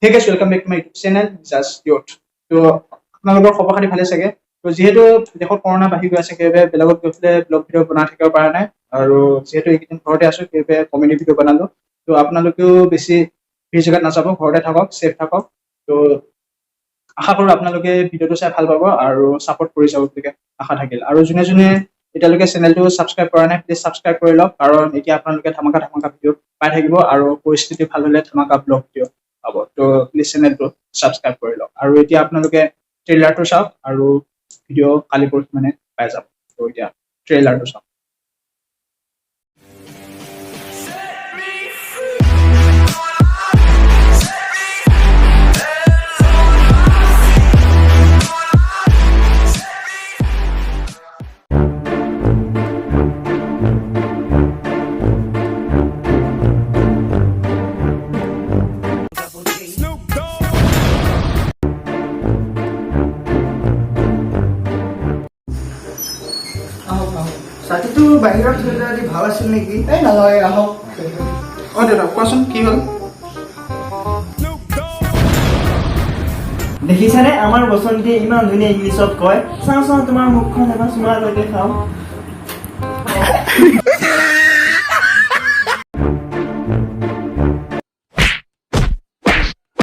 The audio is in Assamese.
Hey guys, welcome back to my YouTube channel, Mizas. তো আপোনালোকৰ খবৰ খাতি ভালে চাগে তো যিহেতু দেশত কৰোনা বাঢ়ি গৈ আছে সেইবাবে বেলেগত গৈ পেলাই ব্লগ ভিডিঅ' বনাই থাকিব পৰা নাই আৰু যিহেতু এইকেইদিন ঘৰতে আছো সেইবাবে কমেডি ভিডিঅ' বনালো তো আপোনালোকেও বেছি ভিৰ জেগাত নাযাব ঘৰতে থাকক ছেফ থাকক তো আশা কৰোঁ আপোনালোকে ভিডিঅ'টো চাই ভাল পাব আৰু ছাপোৰ্ট কৰি যাব বুলি আশা থাকিল আৰু যোনে যোনে এতিয়ালৈকে চেনেলটো ছাবস্ক্ৰাইব কৰা নাই প্লিজ ছাবস্ক্ৰাইব কৰি লওক কাৰণ এতিয়া আপোনালোকে ধামাকা ভিডিঅ' পাই থাকিব আৰু পৰিস্থিতি ভাল হ'লে ধামাকা ব্লগ ভিডিঅ' পাব তো প্লিজ চেনেলটো ছাবস্ক্ৰাইব কৰি লওক আৰু এতিয়া আপোনালোকে ট্ৰেইলাৰটো চাওক আৰু ভিডিঅ' কালি পৰহি মানে পাই যাব তো এতিয়া ট্ৰেইলাৰটো চাওক ছাতিটো বাহিৰত থৈ যোৱা যদি ভাল আছিল নেকি? এই নালাগে আহক অঁ দেউতা কোৱাচোন কি হ'ল দেখিছানে আমাৰ বসন্তীয়ে ইমান ধুনীয়া ইংলিছত কয় চাওঁ তোমাৰ মুখখন এবাৰ চুমালৈকে খাওঁ